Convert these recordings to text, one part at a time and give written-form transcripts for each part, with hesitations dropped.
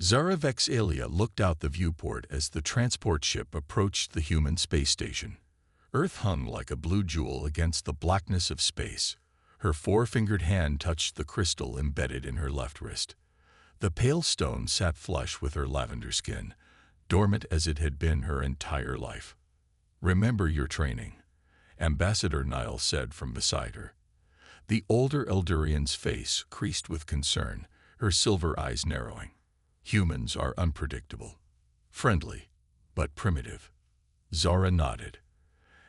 Zara Vexalia looked out the viewport as the transport ship approached the human space station. Earth hung like a blue jewel against the blackness of space. Her four-fingered hand touched the crystal embedded in her left wrist. The pale stone sat flush with her lavender skin, dormant as it had been her entire life. "Remember your training," Ambassador Niall said from beside her. The older Eldurian's face creased with concern, her silver eyes narrowing. "Humans are unpredictable. Friendly, but primitive." Zara nodded.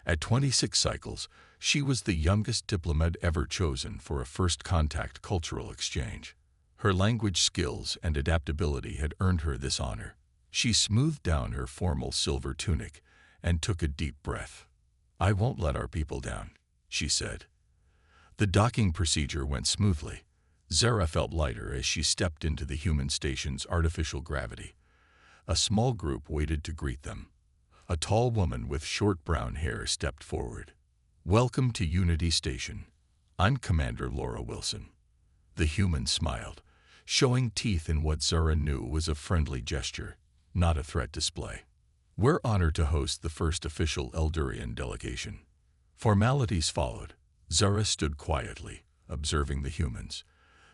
At 26 cycles, she was the youngest diplomat ever chosen for a first-contact cultural exchange. Her language skills and adaptability had earned her this honor. She smoothed down her formal silver tunic and took a deep breath. "I won't let our people down," she said. The docking procedure went smoothly. Zara felt lighter as she stepped into the human station's artificial gravity. A small group waited to greet them. A tall woman with short brown hair stepped forward. "Welcome to Unity Station. I'm Commander Laura Wilson." The human smiled, showing teeth in what Zara knew was a friendly gesture, not a threat display. "We're honored to host the first official Eldurian delegation." Formalities followed. Zara stood quietly, observing the humans.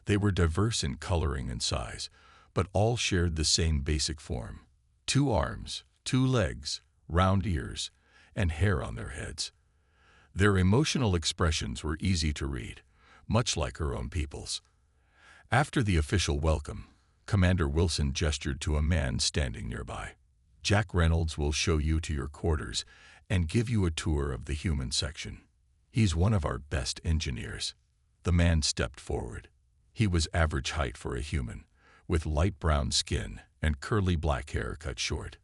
They were diverse in coloring and size, but all shared the same basic form: 2 arms, 2 legs, round ears, and hair on their heads. Their emotional expressions were easy to read, much like her own people's. After the official welcome, Commander Wilson gestured to a man standing nearby. "Jack Reynolds will show you to your quarters and give you a tour of the human section. He's one of our best engineers." The man stepped forward. He was average height for a human, with light brown skin and curly black hair cut short.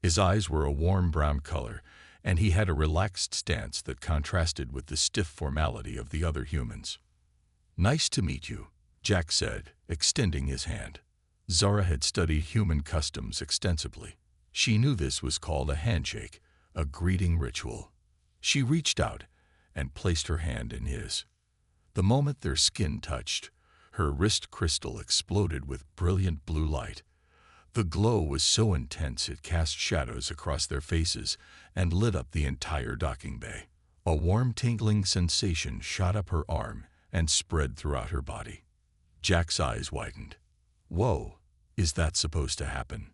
His eyes were a warm brown color, and he had a relaxed stance that contrasted with the stiff formality of the other humans. "Nice to meet you," Jack said, extending his hand. Zara had studied human customs extensively. She knew this was called a handshake, a greeting ritual. She reached out and placed her hand in his. The moment their skin touched, her wrist crystal exploded with brilliant blue light. The glow was so intense it cast shadows across their faces and lit up the entire docking bay. A warm tingling sensation shot up her arm and spread throughout her body. Jack's eyes widened. "Whoa, is that supposed to happen?"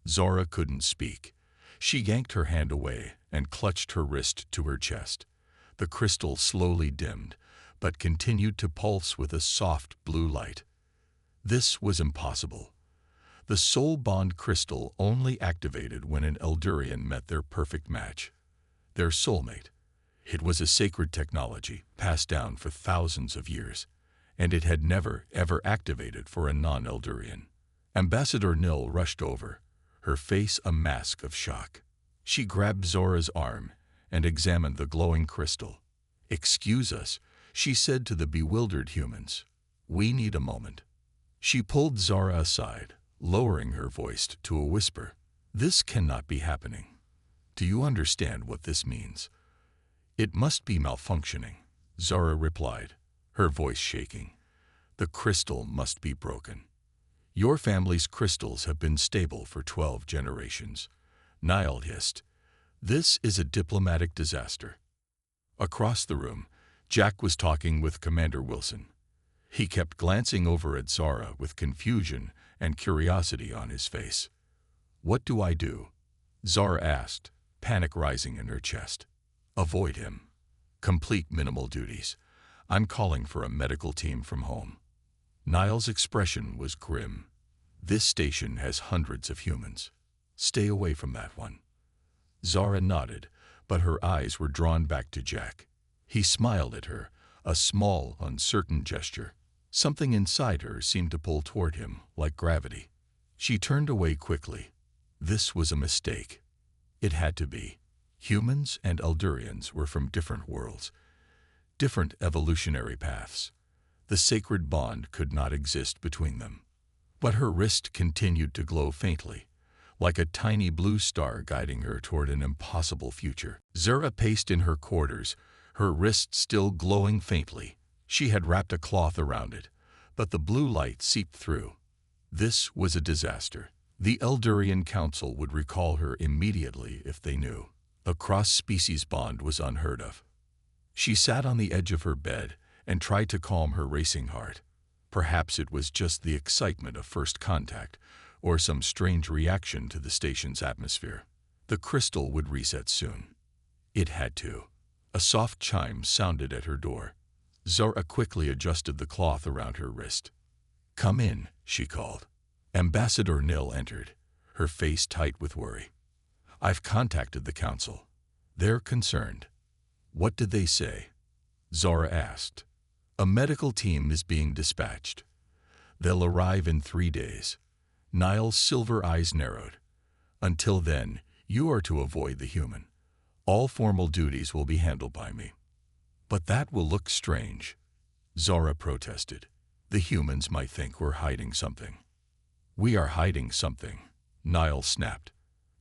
Zara couldn't speak. She yanked her hand away and clutched her wrist to her chest. The crystal slowly dimmed, but continued to pulse with a soft blue light. This was impossible. The soul bond crystal only activated when an Eldurian met their perfect match, their soulmate. It was a sacred technology passed down for thousands of years, and it had never, ever activated for a non-Eldurian. Ambassador Nill rushed over, her face a mask of shock. She grabbed Zora's arm and examined the glowing crystal. "Excuse us," she said to the bewildered humans. "We need a moment." She pulled Zara aside, lowering her voice to a whisper. "This cannot be happening. Do you understand what this means?" "It must be malfunctioning," Zara replied, her voice shaking. "The crystal must be broken." "Your family's crystals have been stable for 12 generations," Niall hissed. "This is a diplomatic disaster." Across the room, Jack was talking with Commander Wilson. He kept glancing over at Zara with confusion and curiosity on his face. "What do I do?" Zara asked, panic rising in her chest. "Avoid him. Complete minimal duties. I'm calling for a medical team from home." Niall's expression was grim. "This station has hundreds of humans. Stay away from that one." Zara nodded, but her eyes were drawn back to Jack. He smiled at her, a small, uncertain gesture. Something inside her seemed to pull toward him, like gravity. She turned away quickly. This was a mistake. It had to be. Humans and Eldurians were from different worlds, different evolutionary paths. The sacred bond could not exist between them. But her wrist continued to glow faintly, like a tiny blue star guiding her toward an impossible future. Zara paced in her quarters, her wrist still glowing faintly. She had wrapped a cloth around it, but the blue light seeped through. This was a disaster. The Eldurian Council would recall her immediately if they knew. A cross-species bond was unheard of. She sat on the edge of her bed and tried to calm her racing heart. Perhaps it was just the excitement of first contact, or some strange reaction to the station's atmosphere. The crystal would reset soon. It had to. A soft chime sounded at her door. Zora quickly adjusted the cloth around her wrist. "Come in," she called. Ambassador Nil entered, her face tight with worry. "I've contacted the council. They're concerned." "What did they say?" Zora asked. "A medical team is being dispatched. They'll arrive in 3 days." Niall's silver eyes narrowed. "Until then, you are to avoid the human. All formal duties will be handled by me." "But that will look strange," Zora protested. "The humans might think we're hiding something." "We are hiding something," Niall snapped.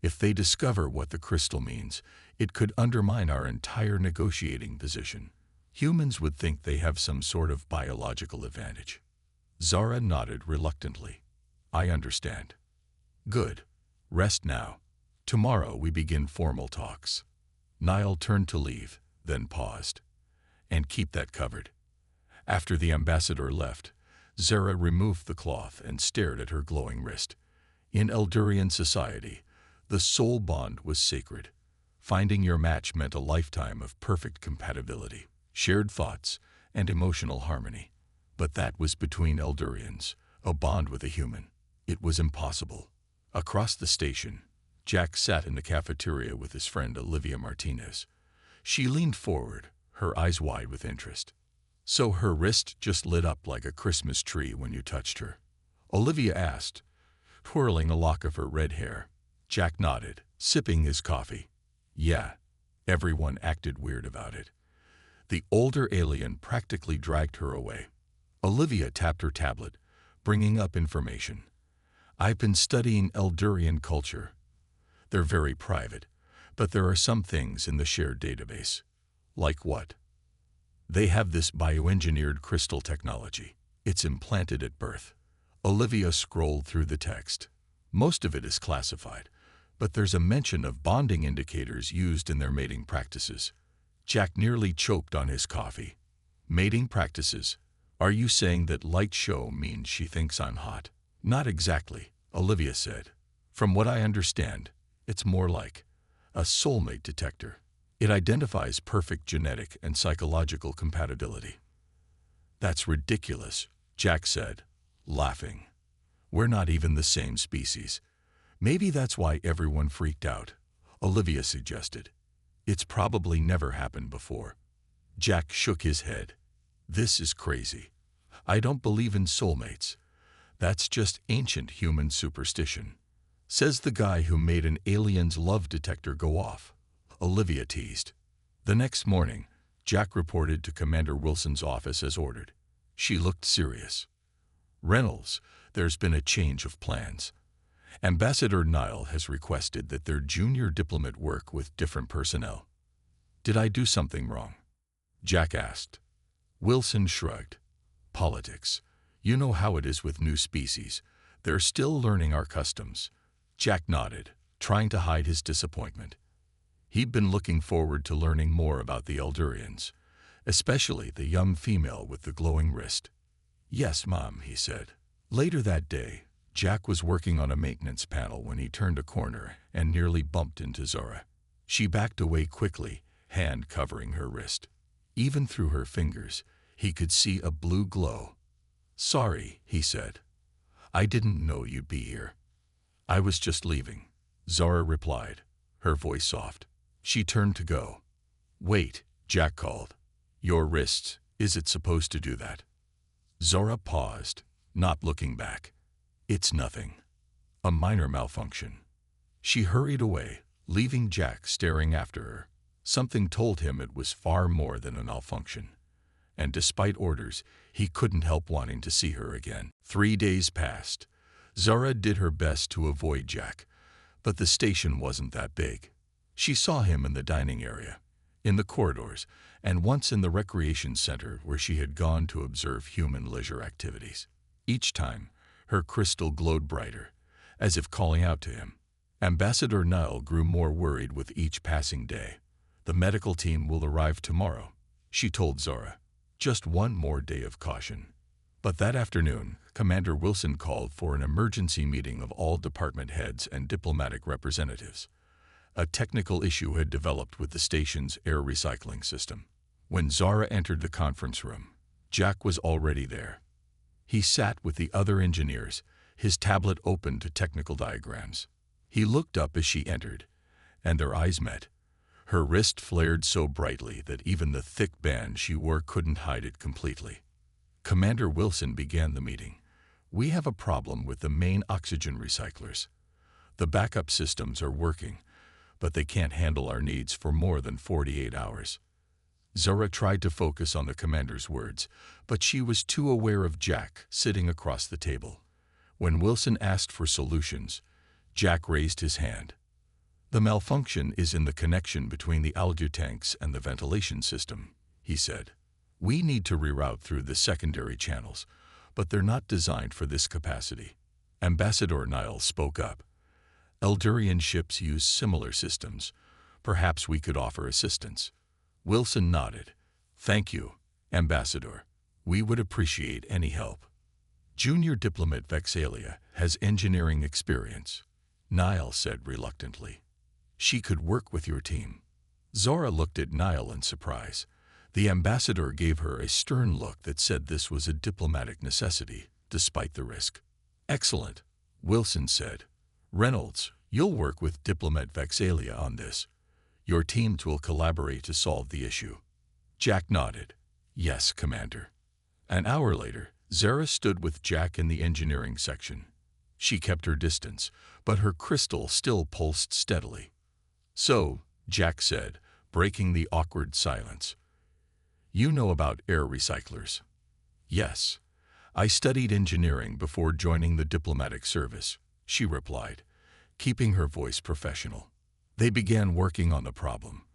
"If they discover what the crystal means, it could undermine our entire negotiating position. Humans would think they have some sort of biological advantage." Zara nodded reluctantly. "I understand." "Good. Rest now. Tomorrow we begin formal talks." Niall turned to leave, then paused. "And keep that covered." After the ambassador left, Zara removed the cloth and stared at her glowing wrist. In Eldurian society, the soul bond was sacred. Finding your match meant a lifetime of perfect compatibility, shared thoughts, and emotional harmony. But that was between Eldurians. A bond with a human. It was impossible. Across the station, Jack sat in the cafeteria with his friend Olivia Martinez. She leaned forward, her eyes wide with interest. "So her wrist just lit up like a Christmas tree when you touched her?" Olivia asked, twirling a lock of her red hair. Jack nodded, sipping his coffee. "Yeah." Everyone acted weird about it. The older alien practically dragged her away. Olivia tapped her tablet, bringing up information. "I've been studying Eldurian culture. They're very private, but there are some things in the shared database." "Like what?" "They have this bioengineered crystal technology. It's implanted at birth." Olivia scrolled through the text. Most of it is classified, but there's a mention of bonding indicators used in their mating practices. Jack nearly choked on his coffee. "Mating practices? Are you saying that light show means she thinks I'm hot?" "Not exactly," Olivia said. "From what I understand, it's more like a soulmate detector. It identifies perfect genetic and psychological compatibility." "That's ridiculous," Jack said, laughing. "We're not even the same species." "Maybe that's why everyone freaked out," Olivia suggested. "It's probably never happened before." Jack shook his head. "This is crazy. I don't believe in soulmates. That's just ancient human superstition," says the guy who made an alien's love detector go off, Olivia teased. The next morning, Jack reported to Commander Wilson's office as ordered. She looked serious. "Reynolds, there's been a change of plans. Ambassador Niall has requested that their junior diplomat work with different personnel." "Did I do something wrong?" Jack asked. Wilson shrugged. "Politics. You know how it is with new species. They're still learning our customs." Jack nodded, trying to hide his disappointment. He'd been looking forward to learning more about the Eldurians, especially the young female with the glowing wrist. "Yes, Mom," he said. Later that day, Jack was working on a maintenance panel when he turned a corner and nearly bumped into Zora. She backed away quickly, hand covering her wrist. Even through her fingers, he could see a blue glow. "Sorry," he said. "I didn't know you'd be here." "I was just leaving," Zora replied, her voice soft. She turned to go. "Wait," Jack called. "Your wrist, is it supposed to do that?" Zora paused, not looking back. "It's nothing. A minor malfunction." She hurried away, leaving Jack staring after her. Something told him it was far more than a malfunction. And despite orders, he couldn't help wanting to see her again. 3 days passed. Zara did her best to avoid Jack, but the station wasn't that big. She saw him in the dining area, in the corridors, and once in the recreation center where she had gone to observe human leisure activities. Each time, Her crystal glowed brighter, as if calling out to him. Ambassador Nile grew more worried with each passing day. "The medical team will arrive tomorrow," she told Zara. "Just one more day of caution." But that afternoon, Commander Wilson called for an emergency meeting of all department heads and diplomatic representatives. A technical issue had developed with the station's air recycling system. When Zara entered the conference room, Jack was already there. He sat with the other engineers, his tablet open to technical diagrams. He looked up as she entered, and their eyes met. Her wrist flared so brightly that even the thick band she wore couldn't hide it completely. Commander Wilson began the meeting. "We have a problem with the main oxygen recyclers. The backup systems are working, but they can't handle our needs for more than 48 hours. Zara tried to focus on the commander's words, but she was too aware of Jack sitting across the table. When Wilson asked for solutions, Jack raised his hand. "The malfunction is in the connection between the algae tanks and the ventilation system," he said. "We need to reroute through the secondary channels, but they're not designed for this capacity." Ambassador Nile spoke up. "Eldurian ships use similar systems. Perhaps we could offer assistance." Wilson nodded. "Thank you, Ambassador. We would appreciate any help." "Junior diplomat Vexalia has engineering experience," Nile said reluctantly. "She could work with your team." Zara looked at Nile in surprise. The ambassador gave her a stern look that said this was a diplomatic necessity, despite the risk. "Excellent," Wilson said. "Reynolds, you'll work with diplomat Vexalia on this. Your teams will collaborate to solve the issue." Jack nodded. "Yes, Commander." An hour later, Zara stood with Jack in the engineering section. She kept her distance, but her crystal still pulsed steadily. "So," Jack said, breaking the awkward silence, "you know about air recyclers?" "Yes. I studied engineering before joining the diplomatic service," she replied, keeping her voice professional. They began working on the problem,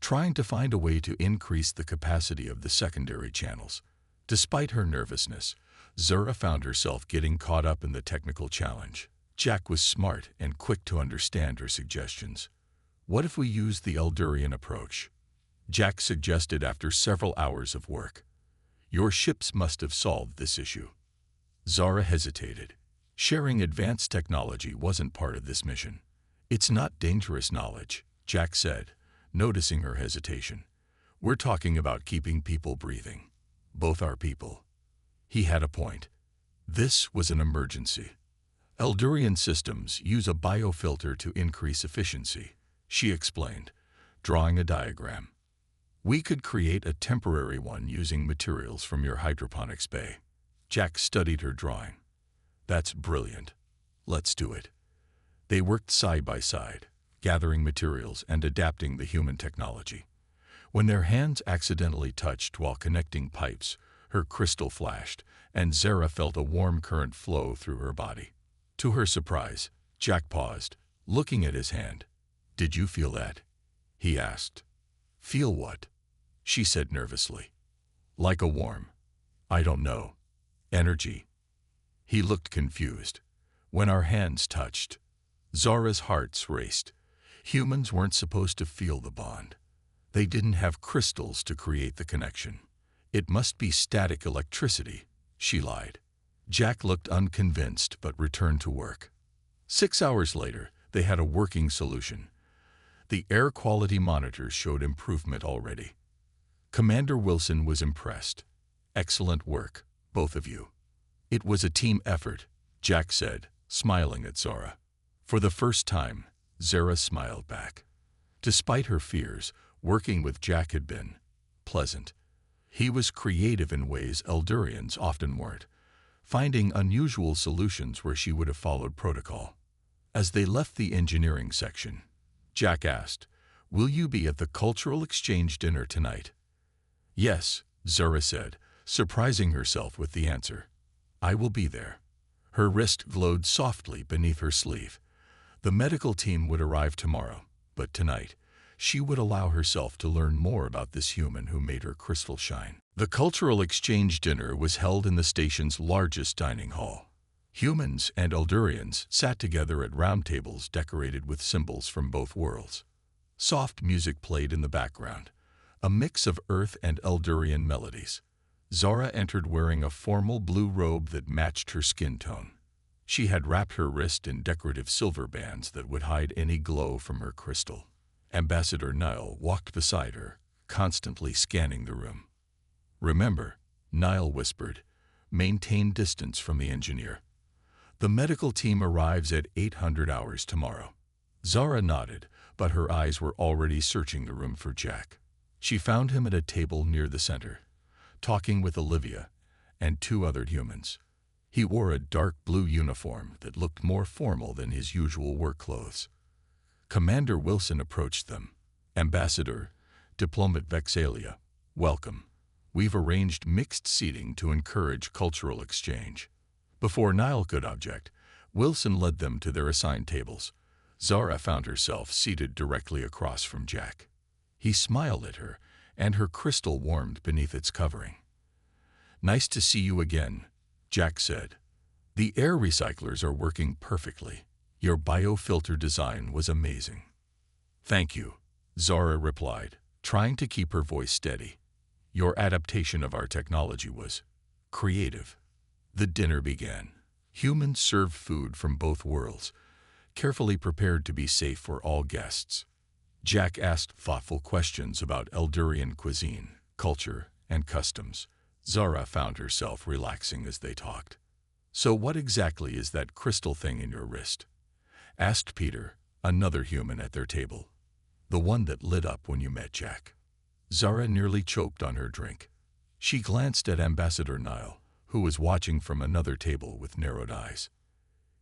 trying to find a way to increase the capacity of the secondary channels. Despite her nervousness, Zara found herself getting caught up in the technical challenge. Jack was smart and quick to understand her suggestions. "What if we use the Eldurian approach?" Jack suggested after several hours of work. "Your ships must have solved this issue." Zara hesitated. Sharing advanced technology wasn't part of this mission. "It's not dangerous knowledge," Jack said, noticing her hesitation. "We're talking about keeping people breathing. Both our people." He had a point. This was an emergency. Eldurian systems use a biofilter to increase efficiency, she explained, drawing a diagram. "We could create a temporary one using materials from your hydroponics bay." Jack studied her drawing. "That's brilliant. Let's do it." They worked side by side, gathering materials and adapting the human technology. When their hands accidentally touched while connecting pipes, her crystal flashed, and Zara felt a warm current flow through her body. To her surprise, Jack paused, looking at his hand. "Did you feel that?" he asked. "Feel what?" she said nervously. "Like a warm, I don't know, energy." He looked confused. "When our hands touched." Zara's heart raced. Humans weren't supposed to feel the bond. They didn't have crystals to create the connection. "It must be static electricity," she lied. Jack looked unconvinced but returned to work. 6 hours later, they had a working solution. The air quality monitors showed improvement already. Commander Wilson was impressed. "Excellent work, both of you." "It was a team effort," Jack said, smiling at Zara. For the first time, Zara smiled back. Despite her fears, working with Jack had been pleasant. He was creative in ways Eldurians often weren't, finding unusual solutions where she would have followed protocol. As they left the engineering section, Jack asked, "Will you be at the cultural exchange dinner tonight?" "Yes," Zara said, surprising herself with the answer. "I will be there." Her wrist glowed softly beneath her sleeve. The medical team would arrive tomorrow, but tonight, she would allow herself to learn more about this human who made her crystal shine. The cultural exchange dinner was held in the station's largest dining hall. Humans and Eldurians sat together at round tables decorated with symbols from both worlds. Soft music played in the background, a mix of Earth and Eldurian melodies. Zara entered wearing a formal blue robe that matched her skin tone. She had wrapped her wrist in decorative silver bands that would hide any glow from her crystal. Ambassador Nile walked beside her, constantly scanning the room. "Remember," Nile whispered, "maintain distance from the engineer. The medical team arrives at 800 hours tomorrow." Zara nodded, but her eyes were already searching the room for Jack. She found him at a table near the center, talking with Olivia and two other humans. He wore a dark blue uniform that looked more formal than his usual work clothes. Commander Wilson approached them. "Ambassador, Diplomat Vexalia, welcome. We've arranged mixed seating to encourage cultural exchange." Before Nile could object, Wilson led them to their assigned tables. Zara found herself seated directly across from Jack. He smiled at her, and her crystal warmed beneath its covering. "Nice to see you again," Jack said. "The air recyclers are working perfectly. Your biofilter design was amazing." "Thank you," Zara replied, trying to keep her voice steady. "Your adaptation of our technology was creative." The dinner began. Humans served food from both worlds, carefully prepared to be safe for all guests. Jack asked thoughtful questions about Eldurian cuisine, culture, and customs. Zara found herself relaxing as they talked. "So what exactly is that crystal thing in your wrist?" asked Peter, another human at their table. "The one that lit up when you met Jack." Zara nearly choked on her drink. She glanced at Ambassador Nile, who was watching from another table with narrowed eyes.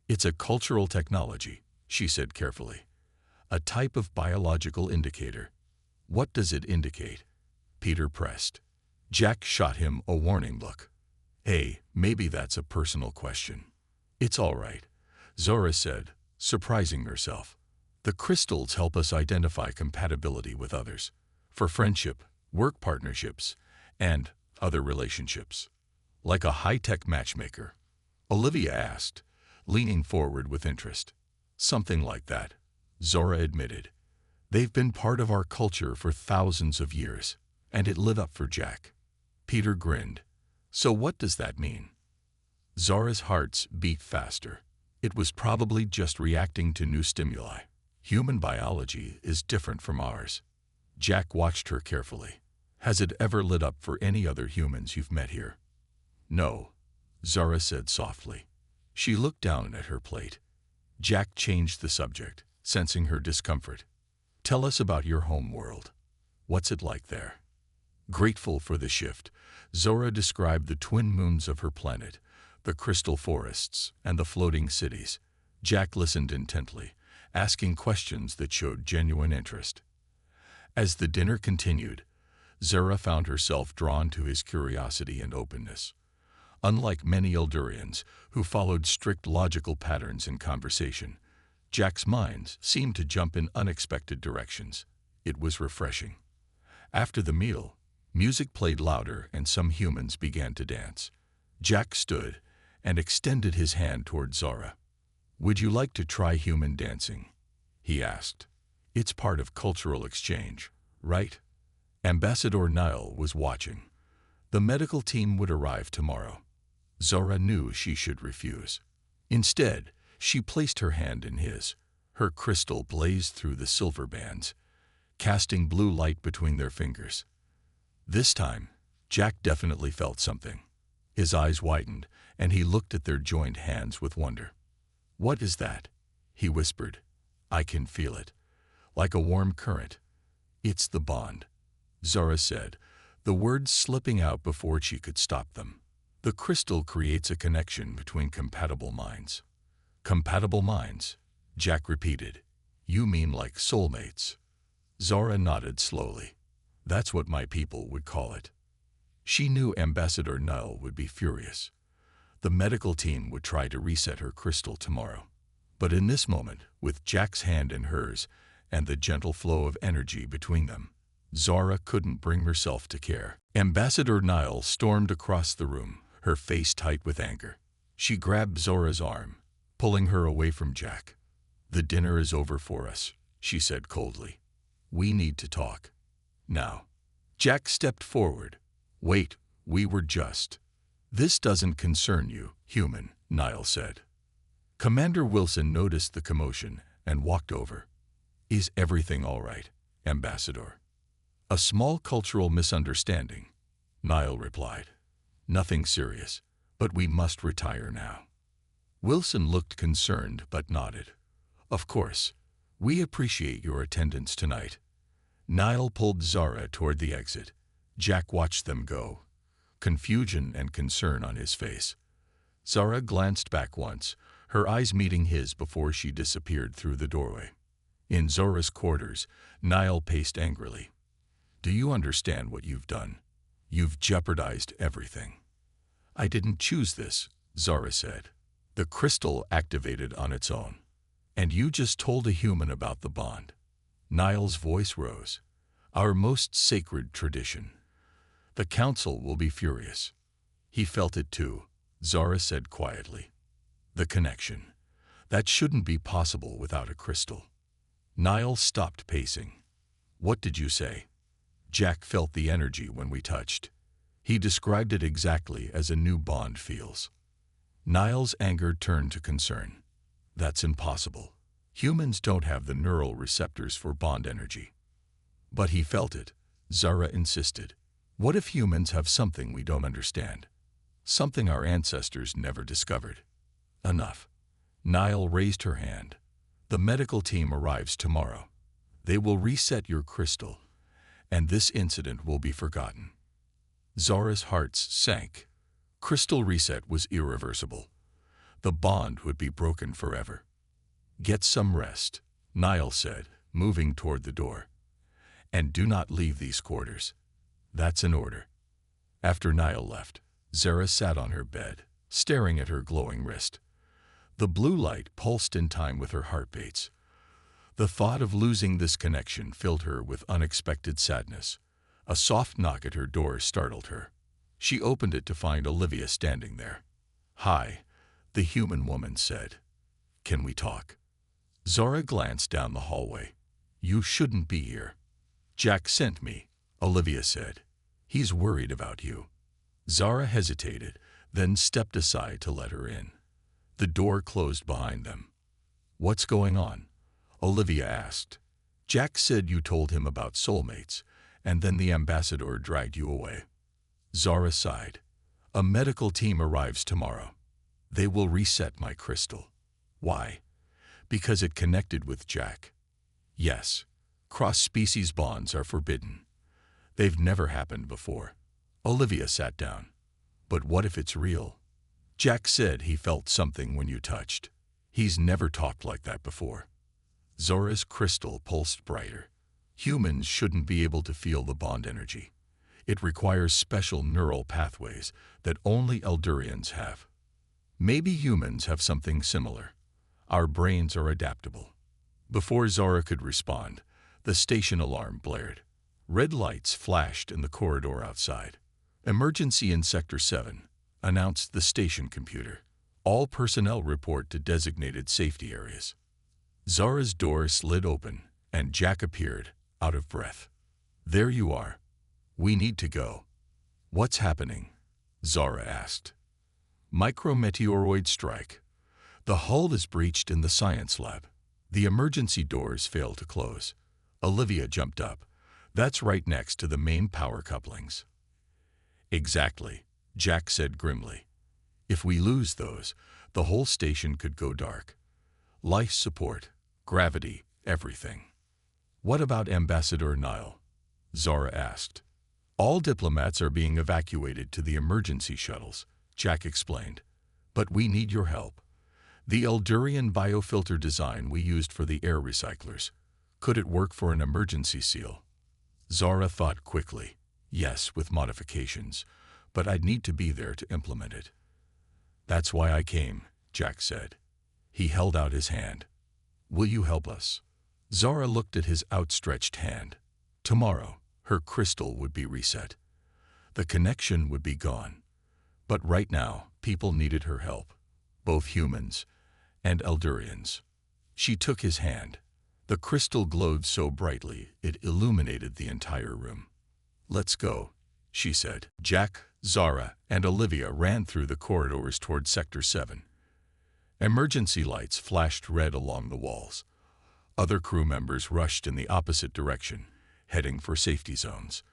"It's a cultural technology," she said carefully. "A type of biological indicator." "What does it indicate?" Peter pressed. Jack shot him a warning look. "Hey, maybe that's a personal question." "It's all right," Zara said, surprising herself. "The crystals help us identify compatibility with others, for friendship, work partnerships, and other relationships." "Like a high-tech matchmaker?" Olivia asked, leaning forward with interest. "Something like that," Zora admitted. "They've been part of our culture for thousands of years," and it lit up for Jack. Peter grinned. "So what does that mean?" Zora's heart beat faster. It was probably just reacting to new stimuli. Human biology is different from ours. Jack watched her carefully. "Has it ever lit up for any other humans you've met here?" "No," Zara said softly. She looked down at her plate. Jack changed the subject, sensing her discomfort. "Tell us about your home world. What's it like there?" Grateful for the shift, Zora described the twin moons of her planet, the crystal forests, and the floating cities. Jack listened intently, asking questions that showed genuine interest. As the dinner continued, Zora found herself drawn to his curiosity and openness. Unlike many Eldurians, who followed strict logical patterns in conversation, Jack's mind seemed to jump in unexpected directions. It was refreshing. After the meal, music played louder and some humans began to dance. Jack stood and extended his hand toward Zara. "Would you like to try human dancing?" he asked. "It's part of cultural exchange, right?" Ambassador Nile was watching. The medical team would arrive tomorrow. Zora knew she should refuse. Instead, she placed her hand in his. Her crystal blazed through the silver bands, casting blue light between their fingers. This time, Jack definitely felt something. His eyes widened, and he looked at their joined hands with wonder. "What is that?" he whispered. "I can feel it, like a warm current." "It's the bond," Zara said, the words slipping out before she could stop them. "The crystal creates a connection between compatible minds." "Compatible minds?" Jack repeated. "You mean like soulmates?" Zara nodded slowly. "That's what my people would call it." She knew Ambassador Null would be furious. The medical team would try to reset her crystal tomorrow. But in this moment, with Jack's hand in hers and the gentle flow of energy between them, Zara couldn't bring herself to care. Ambassador Nile stormed across the room, her face tight with anger. She grabbed Zora's arm, pulling her away from Jack. "The dinner is over for us," she said coldly. "We need to talk. Now." Jack stepped forward. "Wait, we were just—" "This doesn't concern you, human," Niall said. Commander Wilson noticed the commotion and walked over. "Is everything all right, Ambassador?" "A small cultural misunderstanding," Niall replied. "Nothing serious, but we must retire now." Wilson looked concerned but nodded. "Of course. We appreciate your attendance tonight." Niall pulled Zara toward the exit. Jack watched them go, confusion and concern on his face. Zara glanced back once, her eyes meeting his before she disappeared through the doorway. In Zora's quarters, Niall paced angrily. "Do you understand what you've done? You've jeopardized everything." "I didn't choose this," Zara said. "The crystal activated on its own. And you just told a human about the bond." Niall's voice rose. "Our most sacred tradition. The council will be furious." "He felt it too," Zara said quietly. "The connection. That shouldn't be possible without a crystal." Niall stopped pacing. "What did you say?" "Jack felt the energy when we touched. He described it exactly as a new bond feels." Niall's anger turned to concern. "That's impossible. Humans don't have the neural receptors for bond energy." "But he felt it," Zara insisted. "What if humans have something we don't understand? Something our ancestors never discovered?" "Enough." Niall raised her hand. "The medical team arrives tomorrow. They will reset your crystal, and this incident will be forgotten." Zara's heart sank. Crystal reset was irreversible. The bond would be broken forever. "Get some rest," Niall said, moving toward the door. "And do not leave these quarters. That's an order." After Niall left, Zara sat on her bed, staring at her glowing wrist. The blue light pulsed in time with her heartbeats. The thought of losing this connection filled her with unexpected sadness. A soft knock at her door startled her. She opened it to find Olivia standing there. "Hi," the human woman said. "Can we talk?" Zara glanced down the hallway. "You shouldn't be here." "Jack sent me," Olivia said. "He's worried about you." Zara hesitated, then stepped aside to let her in. The door closed behind them. "What's going on?" Olivia asked. "Jack said you told him about soulmates, and then the ambassador dragged you away." Zara sighed. "A medical team arrives tomorrow. They will reset my crystal." "Why?" "Because it connected with Jack." "Yes. Cross-species bonds are forbidden. They've never happened before." Olivia sat down. "But what if it's real? Jack said he felt something when you touched. He's never talked like that before." Zora's crystal pulsed brighter. "Humans shouldn't be able to feel the bond energy. It requires special neural pathways that only Eldurians have. Maybe humans have something similar. Our brains are adaptable." Before Zora could respond, the station alarm blared. Red lights flashed in the corridor outside. "Emergency in Sector 7, announced the station computer. All personnel report to designated safety areas." Zara's door slid open, and Jack appeared, out of breath. "There you are. We need to go." "What's happening?" Zara asked. "Micrometeoroid strike. The hull is breached in the science lab. The emergency doors fail to close." Olivia jumped up. "That's right next to the main power couplings." "Exactly," Jack said grimly. "If we lose those, the whole station could go dark. Life support, gravity, everything." "What about Ambassador Niall?" Zara asked. "All diplomats are being evacuated to the emergency shuttles," Jack explained. "But we need your help. The Eldurian biofilter design we used for the air recyclers. Could it work for an emergency seal?" Zara thought quickly. "Yes, with modifications, but I'd need to be there to implement it." "That's why I came," Jack said. He held out his hand. "Will you help us?" Zara looked at his outstretched hand. Tomorrow, her crystal would be reset. The connection would be gone. But right now, people needed her help. both humans and Eldurians. She took his hand. The crystal glowed so brightly it illuminated the entire room. "Let's go," she said. Jack, Zara, and Olivia ran through the corridors toward Sector 7. Emergency lights flashed red along the walls. Other crew members rushed in the opposite direction, heading for safety zones.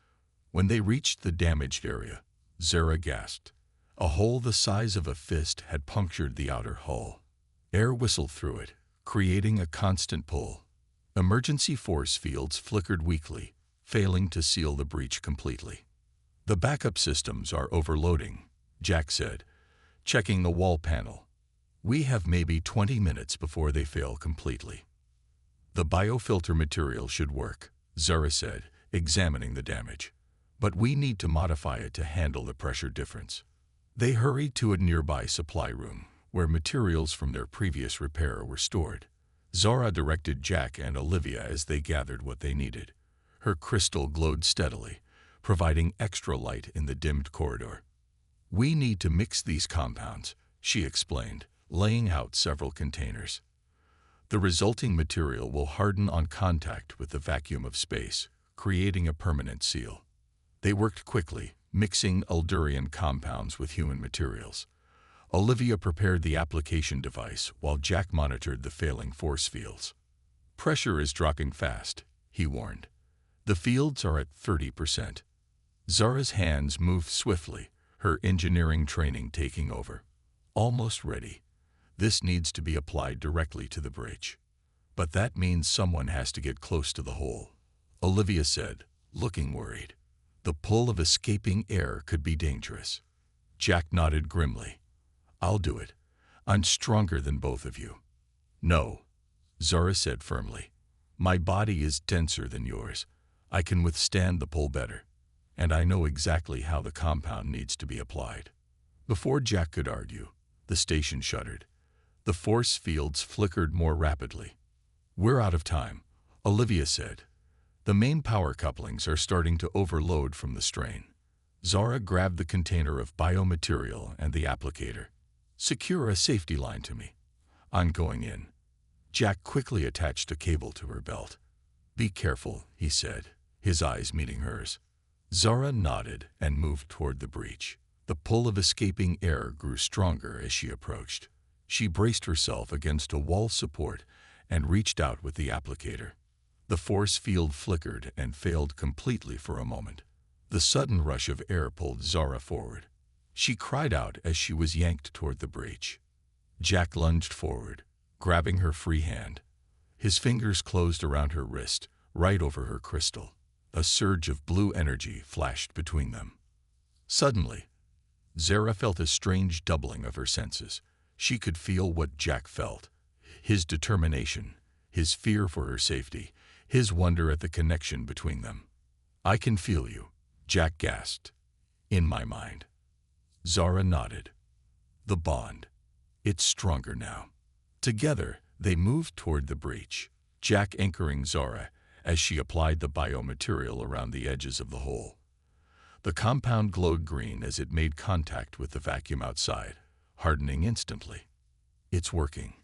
When they reached the damaged area, Zara gasped. A hole the size of a fist had punctured the outer hull. Air whistled through it, creating a constant pull. Emergency force fields flickered weakly, failing to seal the breach completely. "The backup systems are overloading," Jack said, checking the wall panel. "We have maybe 20 minutes before they fail completely." "The biofilter material should work," Zara said, examining the damage. "But we need to modify it to handle the pressure difference." They hurried to a nearby supply room, where materials from their previous repair were stored. Zara directed Jack and Olivia as they gathered what they needed. Her crystal glowed steadily, providing extra light in the dimmed corridor. "We need to mix these compounds," she explained, laying out several containers. "The resulting material will harden on contact with the vacuum of space, creating a permanent seal." They worked quickly, mixing Eldurian compounds with human materials. Olivia prepared the application device while Jack monitored the failing force fields. "Pressure is dropping fast," he warned. "The fields are at 30%. Zara's hands moved swiftly, her engineering training taking over. "Almost ready. This needs to be applied directly to the bridge. But that means someone has to get close to the hole," Olivia said, looking worried. "The pull of escaping air could be dangerous." Jack nodded grimly. "I'll do it. I'm stronger than both of you." "No," Zara said firmly. "My body is denser than yours. I can withstand the pull better. And I know exactly how the compound needs to be applied." Before Jack could argue, the station shuddered. The force fields flickered more rapidly. "We're out of time," Olivia said. "The main power couplings are starting to overload from the strain." Zara grabbed the container of biomaterial and the applicator. "Secure a safety line to me. I'm going in." Jack quickly attached a cable to her belt. "Be careful," he said, his eyes meeting hers. Zara nodded and moved toward the breach. The pull of escaping air grew stronger as she approached. She braced herself against a wall support and reached out with the applicator. The force field flickered and failed completely for a moment. The sudden rush of air pulled Zara forward. She cried out as she was yanked toward the breach. Jack lunged forward, grabbing her free hand. His fingers closed around her wrist, right over her crystal. A surge of blue energy flashed between them. Suddenly, Zara felt a strange doubling of her senses. She could feel what Jack felt: his determination, his fear for her safety, his wonder at the connection between them. "I can feel you," Jack gasped. "In my mind." Zara nodded. "The bond. It's stronger now." Together, they moved toward the breach, Jack anchoring Zara as she applied the biomaterial around the edges of the hole. The compound glowed green as it made contact with the vacuum outside, hardening instantly. "It's working,"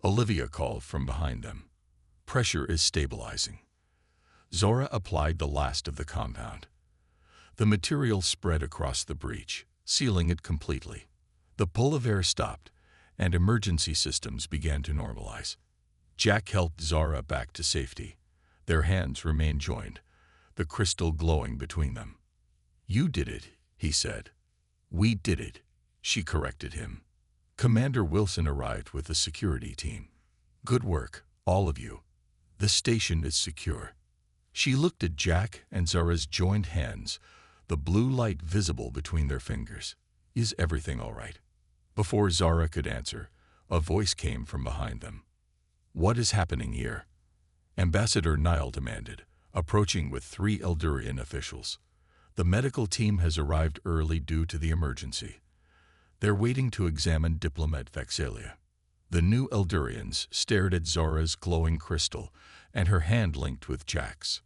Olivia called from behind them. "Pressure is stabilizing." Zara applied the last of the compound. The material spread across the breach, sealing it completely. The pull of air stopped, and emergency systems began to normalize. Jack helped Zara back to safety. Their hands remained joined, the crystal glowing between them. "You did it," he said. "We did it," she corrected him. Commander Wilson arrived with the security team. "Good work, all of you. The station is secure." She looked at Jack and Zara's joined hands, the blue light visible between their fingers. "Is everything all right?" Before Zara could answer, a voice came from behind them. "What is happening here?" Ambassador Nile demanded, approaching with 3 Eldurian officials. "The medical team has arrived early due to the emergency. They're waiting to examine Diplomat Vexalia." The new Eldurians stared at Zara's glowing crystal and her hand linked with Jack's.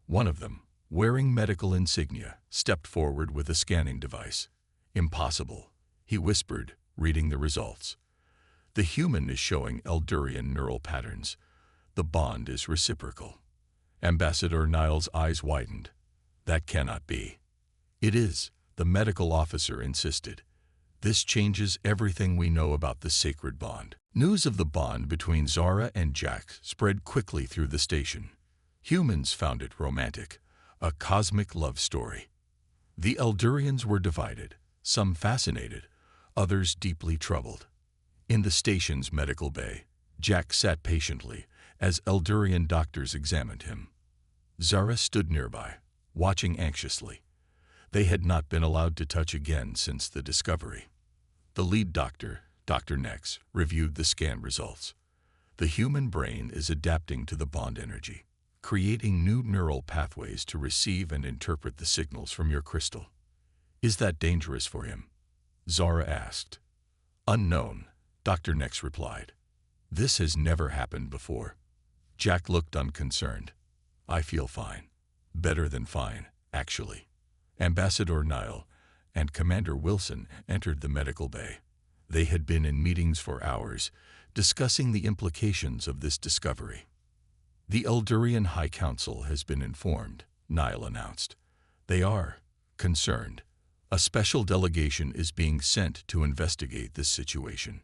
One of them, wearing medical insignia, stepped forward with a scanning device. "Impossible," he whispered, reading the results. The human is showing Eldurian neural patterns. The bond is reciprocal. Ambassador Niall's eyes widened. That cannot be. It is, the medical officer insisted. This changes everything we know about the sacred bond. News of the bond between Zara and Jack spread quickly through the station. Humans found it romantic, a cosmic love story. The Eldurians were divided, some fascinated, others deeply troubled. In the station's medical bay, Jack sat patiently as Eldurian doctors examined him. Zara stood nearby, watching anxiously. They had not been allowed to touch again since the discovery. The lead doctor, Dr. Nex, reviewed the scan results. The human brain is adapting to the bond energy, creating new neural pathways to receive and interpret the signals from your crystal. Is that dangerous for him? Zara asked. Unknown, Dr. Nex replied. This has never happened before. Jack looked unconcerned. I feel fine. Better than fine, actually. Ambassador Niall and Commander Wilson entered the medical bay. They had been in meetings for hours, discussing the implications of this discovery. The Eldurian High Council has been informed, Niall announced. They are concerned. A special delegation is being sent to investigate this situation.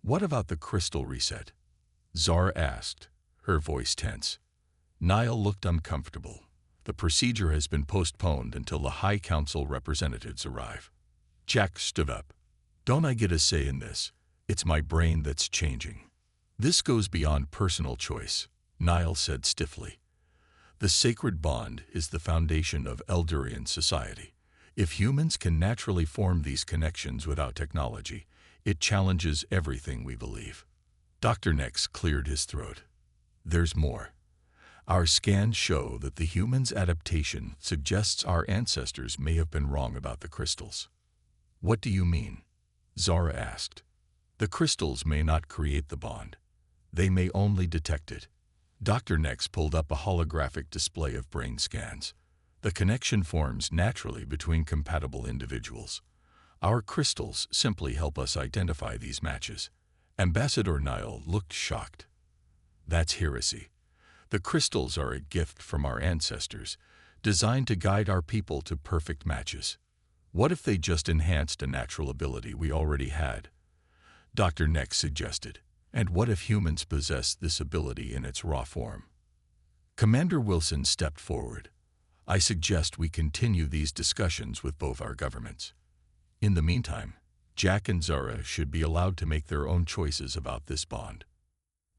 What about the crystal reset? Zara asked, her voice tense. Niall looked uncomfortable. The procedure has been postponed until the High Council representatives arrive. Jack stood up. Don't I get a say in this? It's my brain that's changing. This goes beyond personal choice, Niall said stiffly. The sacred bond is the foundation of Eldurian society. If humans can naturally form these connections without technology, it challenges everything we believe. Dr. Nex cleared his throat. There's more. Our scans show that the human's adaptation suggests our ancestors may have been wrong about the crystals. What do you mean? Zara asked. The crystals may not create the bond. They may only detect it. Dr. Nex pulled up a holographic display of brain scans. The connection forms naturally between compatible individuals. Our crystals simply help us identify these matches. Ambassador Niall looked shocked. That's heresy. The crystals are a gift from our ancestors, designed to guide our people to perfect matches. What if they just enhanced a natural ability we already had? Dr. Nex suggested. And what if humans possess this ability in its raw form? Commander Wilson stepped forward. I suggest we continue these discussions with both our governments. In the meantime, Jack and Zara should be allowed to make their own choices about this bond.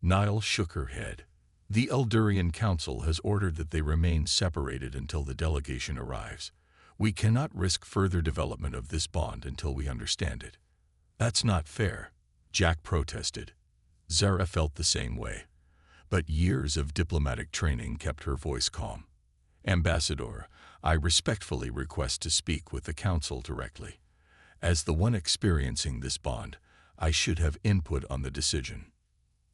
Niall shook her head. The Eldurian Council has ordered that they remain separated until the delegation arrives. We cannot risk further development of this bond until we understand it. That's not fair, Jack protested. Zara felt the same way, but years of diplomatic training kept her voice calm. Ambassador, I respectfully request to speak with the Council directly. As the one experiencing this bond, I should have input on the decision.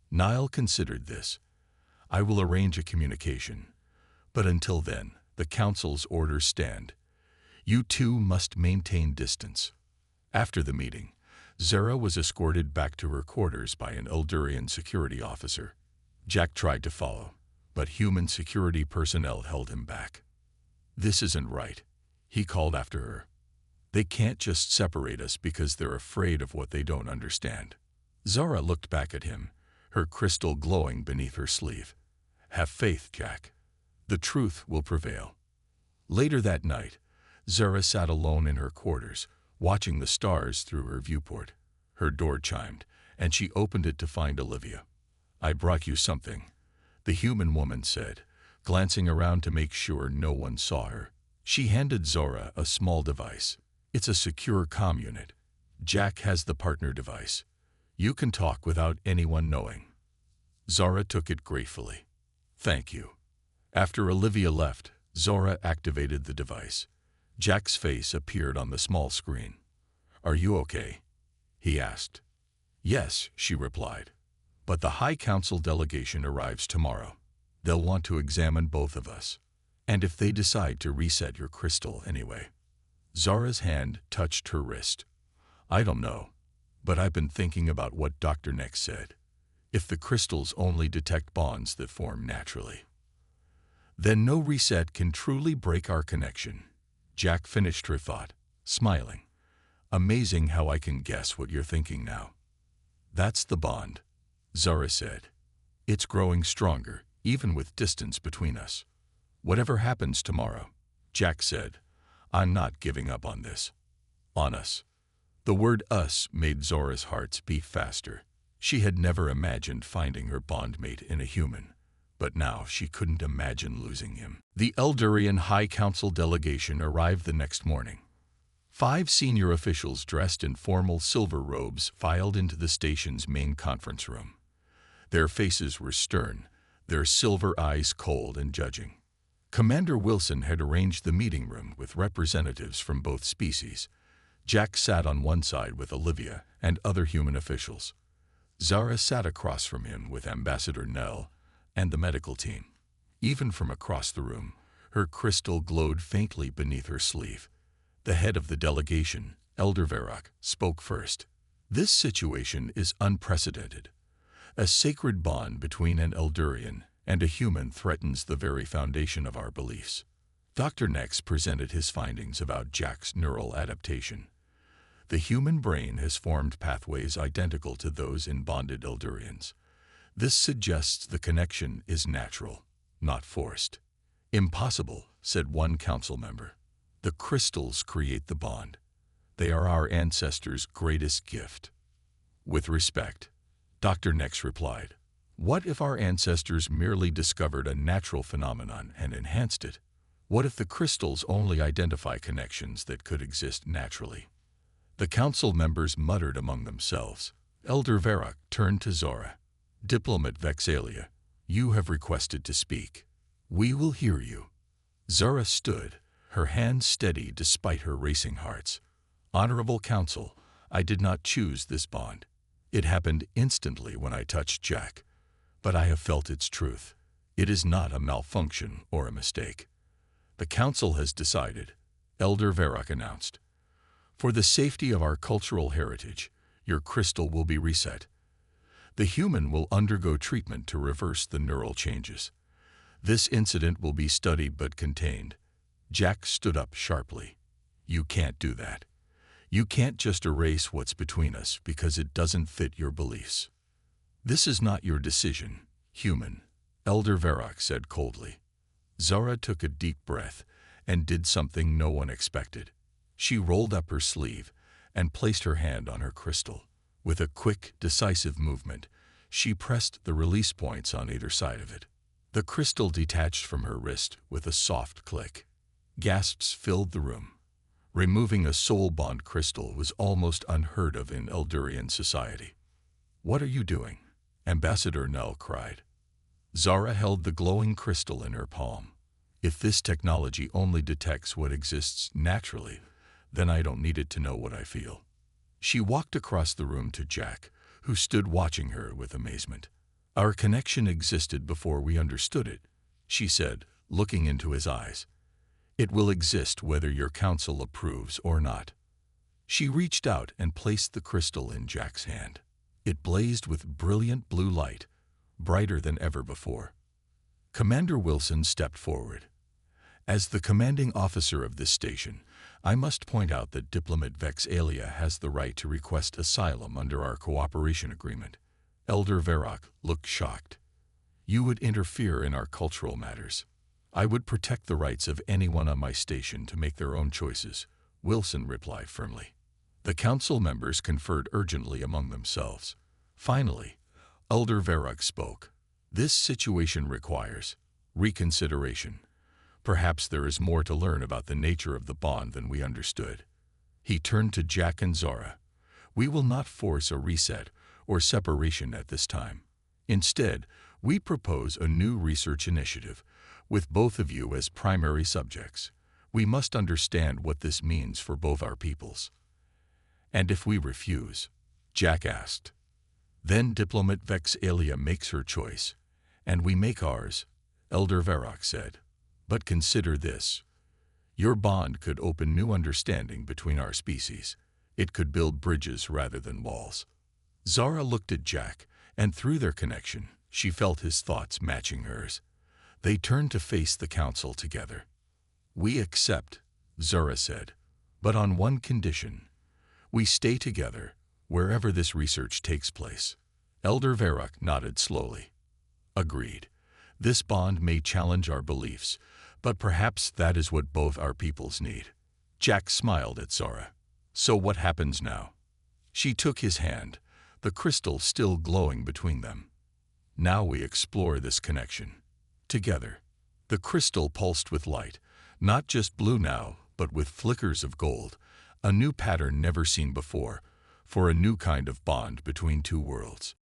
Niall considered this. I will arrange a communication, but until then, the Council's orders stand. You two must maintain distance. After the meeting, Zara was escorted back to her quarters by an Eldurian security officer. Jack tried to follow, but human security personnel held him back. This isn't right, he called after her. They can't just separate us because they're afraid of what they don't understand. Zara looked back at him, her crystal glowing beneath her sleeve. Have faith, Jack. The truth will prevail. Later that night, Zara sat alone in her quarters, watching the stars through her viewport. Her door chimed, and she opened it to find Olivia. I brought you something, the human woman said, glancing around to make sure no one saw her. She handed Zara a small device. It's a secure comm unit. Jack has the partner device. You can talk without anyone knowing. Zara took it gratefully. Thank you. After Olivia left, Zara activated the device. Jack's face appeared on the small screen. Are you okay? He asked. Yes, she replied. But the High Council delegation arrives tomorrow. They'll want to examine both of us. And if they decide to reset your crystal anyway. Zara's hand touched her wrist. I don't know. But I've been thinking about what Dr. Nex said. If the crystals only detect bonds that form naturally, then no reset can truly break our connection. Jack finished her thought, smiling. Amazing how I can guess what you're thinking now. That's the bond, Zara said. It's growing stronger, even with distance between us. Whatever happens tomorrow, Jack said, I'm not giving up on this. On us. The word us made Zora's heart beat faster. She had never imagined finding her bondmate in a human, but now she couldn't imagine losing him. The Eldurian High Council delegation arrived the next morning. 5 senior officials dressed in formal silver robes filed into the station's main conference room. Their faces were stern, their silver eyes cold and judging. Commander Wilson had arranged the meeting room with representatives from both species. Jack sat on one side with Olivia and other human officials. Zara sat across from him with Ambassador Nell and the medical team. Even from across the room, her crystal glowed faintly beneath her sleeve. The head of the delegation, Elder Varrock, spoke first. This situation is unprecedented. A sacred bond between an Eldurian and a human threatens the very foundation of our beliefs. Dr. Nex presented his findings about Jack's neural adaptation. The human brain has formed pathways identical to those in bonded Eldurians. This suggests the connection is natural, not forced. Impossible, said one council member. The crystals create the bond. They are our ancestors' greatest gift. With respect, Dr. Nex replied, what if our ancestors merely discovered a natural phenomenon and enhanced it? What if the crystals only identify connections that could exist naturally? The council members muttered among themselves. Elder Varrock turned to Zora. Diplomat Vexalia, you have requested to speak. We will hear you. Zora stood, her hands steady despite her racing hearts. Honorable Council, I did not choose this bond. It happened instantly when I touched Jack. But I have felt its truth. It is not a malfunction or a mistake. The Council has decided, Elder Varrock announced. For the safety of our cultural heritage, your crystal will be reset. The human will undergo treatment to reverse the neural changes. This incident will be studied but contained. Jack stood up sharply. You can't do that. You can't just erase what's between us because it doesn't fit your beliefs. This is not your decision, human, Elder Varrock said coldly. Zara took a deep breath and did something no one expected. She rolled up her sleeve and placed her hand on her crystal. With a quick, decisive movement, she pressed the release points on either side of it. The crystal detached from her wrist with a soft click. Gasps filled the room. Removing a soul bond crystal was almost unheard of in Eldurian society. What are you doing? Ambassador Nell cried. Zara held the glowing crystal in her palm. If this technology only detects what exists naturally, then I don't need it to know what I feel. She walked across the room to Jack, who stood watching her with amazement. Our connection existed before we understood it, she said, looking into his eyes. It will exist whether your council approves or not. She reached out and placed the crystal in Jack's hand. It blazed with brilliant blue light, brighter than ever before. Commander Wilson stepped forward. As the commanding officer of this station, I must point out that Diplomat Vexalia has the right to request asylum under our cooperation agreement. Elder Varrock looked shocked. You would interfere in our cultural matters. I would protect the rights of anyone on my station to make their own choices, Wilson replied firmly. The council members conferred urgently among themselves. Finally, Elder Varrock spoke. This situation requires reconsideration. Perhaps there is more to learn about the nature of the bond than we understood. He turned to Jack and Zara. We will not force a reset or separation at this time. Instead, we propose a new research initiative, with both of you as primary subjects. We must understand what this means for both our peoples. And if we refuse? Jack asked. Then Diplomat Vexalia makes her choice, and we make ours, Elder Varrock said. But consider this. Your bond could open new understanding between our species. It could build bridges rather than walls. Zara looked at Jack, and through their connection, she felt his thoughts matching hers. They turned to face the council together. "We accept," Zara said, "but on one condition. We stay together, wherever this research takes place." Elder Varrock nodded slowly. "Agreed. This bond may challenge our beliefs, but perhaps that is what both our peoples need." Jack smiled at Zara. "So what happens now?" She took his hand, the crystal still glowing between them. "Now we explore this connection. Together." The crystal pulsed with light, not just blue now, but with flickers of gold, a new pattern never seen before, for a new kind of bond between two worlds.